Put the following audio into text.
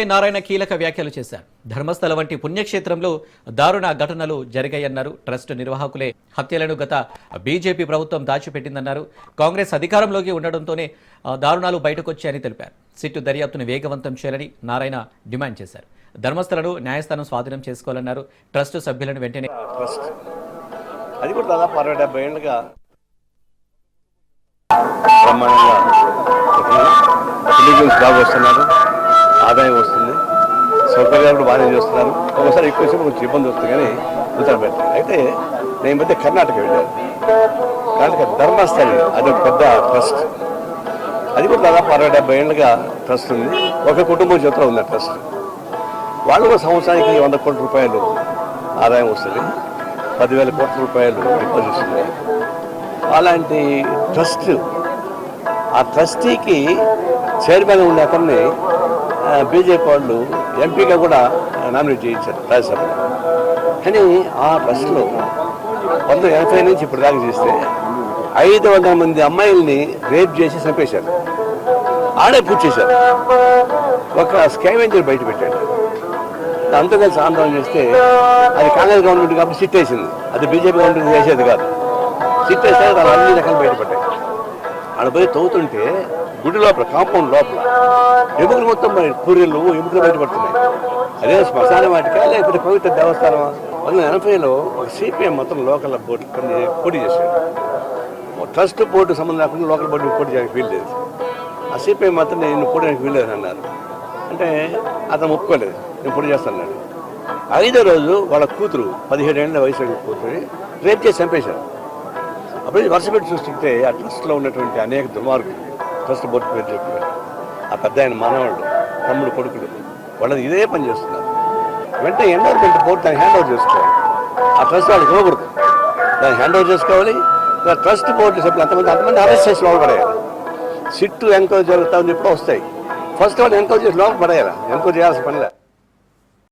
నారాయణ కీలక వ్యాఖ్యలు చేశారు. ధర్మస్థల వంటి పుణ్యక్షేత్రంలో దారుణ ఘటనలు జరిగాయన్నారు. ట్రస్ట్ నిర్వాహకులే హత్యలను గత బీజేపీ ప్రభుత్వం దాచిపెట్టిందన్నారు. కాంగ్రెస్ అధికారంలోకి ఉండడంతోనే దారుణాలు బయటకొచ్చాయని తెలిపారు. సిట్టు దర్యాప్తును వేగవంతం చేయాలని నారాయణ డిమాండ్ చేశారు. ధర్మస్థలను న్యాయస్థానం స్వాధీనం చేసుకోవాలన్నారు. ట్రస్ట్ సభ్యులను వెంటనే అది కూడా దాదాపు 60-70 ఏళ్ళుగా బాగా వస్తున్నారు, ఆదాయం వస్తుంది, సౌకర్యాలు కూడా బాగానే చేస్తున్నారు. ఒకసారి ఎక్కువ కొంచెం ఇబ్బంది వస్తుంది కానీ ఉత్తర పెట్టారు. అయితే నేను మధ్య కర్ణాటక వెళ్ళాను. కర్ణాటక ధర్మస్థలి అది ఒక పెద్ద ట్రస్ట్. అది కూడా దాదాపు 60-70 ఏళ్ళుగా ట్రస్ట్ ఉంది. ఒక కుటుంబం చేతిలో ఉంది ఆ ట్రస్ట్. వాళ్ళు కూడా సంవత్సరానికి 100 కోట్ల రూపాయలు ఆదాయం వస్తుంది, 10,000 కోట్ల రూపాయలు డిపాజిట్స్ ఉన్నాయి. అలాంటి ట్రస్ట్, ఆ ట్రస్టీకి చైర్మన్ ఉన్న అతన్ని బీజేపీ వాళ్ళు ఎంపీగా కూడా నామినేట్ చేయించారు రాజ్యసభలో. కానీ ఆ ట్రస్ట్లో 1980 నుంచి ఇప్పుడు దాకా చేస్తే 500 మంది అమ్మాయిల్ని రేప్ చేసి చంపేశారు. ఆడే పూర్తి చేశారు. ఒక స్కావెంజర్ బయట పెట్టాడు. అంతా కలిసి ఆందోళన చేస్తే అది కాంగ్రెస్ గవర్నమెంట్ కాబట్టి సిట్ వేసింది. అది బీజేపీ గవర్నమెంట్ చేసేది కాదు. సిట్ వేస్తే దాని అన్ని రకాలు బయటపడ్డాయి. ఆడ పోయి తవ్వుతుంటే గుడి లోపల, కాంపౌండ్ లోపల ఎముకలు మొత్తం పూరీలు ఎముకలు బయటపడుతున్నాయి. అదే శ్మశాన వాటికా లేకపోతే పవిత్ర దేవస్థానమా? 1980లో ఒక సిపిఎం మొత్తం లోకల్ బోర్డు పోటీ చేశాడు. ట్రస్ట్ బోర్డు సంబంధం లేకుండా లోకల్ బోర్డు పోటీ చేయడానికి వీల్లేదు. ఆ సిపిఎం మాత్రం నేను పోటీ చేయడానికి వీల్లేదు అన్నారు. అంటే అతను ఒప్పుకోలేదు, నేను పోటీ చేస్తాను. 5వ రోజు వాళ్ళ కూతురు 17 ఏళ్ళ వయసు కూతురు రేప్ చేసి చంపేశారు. అప్పుడు వరుస పెట్టి చూస్తుంటే ఆ ట్రస్ట్లో ఉన్నటువంటి అనేక దుర్మార్గులు, ట్రస్ట్ బోర్డు పేరు చెప్పారు, ఆ పెద్ద ఆయన మనవాళ్ళు, తమ్ముడు, కొడుకులు, వాళ్ళది ఇదే పని చేస్తున్నారు. వెంటనే ఎన్విరాన్మెంట్ బోర్డు దాన్ని హ్యాండ్ ఓవర్ చేసుకోవాలి. ఆ ట్రస్ట్ వాళ్ళకి ఇవ్వకూడదు, దాన్ని హ్యాండ్ ఓవర్ చేసుకోవాలి. ట్రస్ట్ బోర్డు సభ్యులు అంతమంది అరెస్ట్ చేసి లోపల పడేయాలి. సిట్టు ఎంక్వైరీ జరుగుతా ఉంది, ఎప్పుడో వస్తాయి. ఫస్ట్ వాళ్ళు ఎంక్వైరీ చేసి లోపల పడేయాలి. ఎంక్వైరీ చేయాల్సిన పనిలే.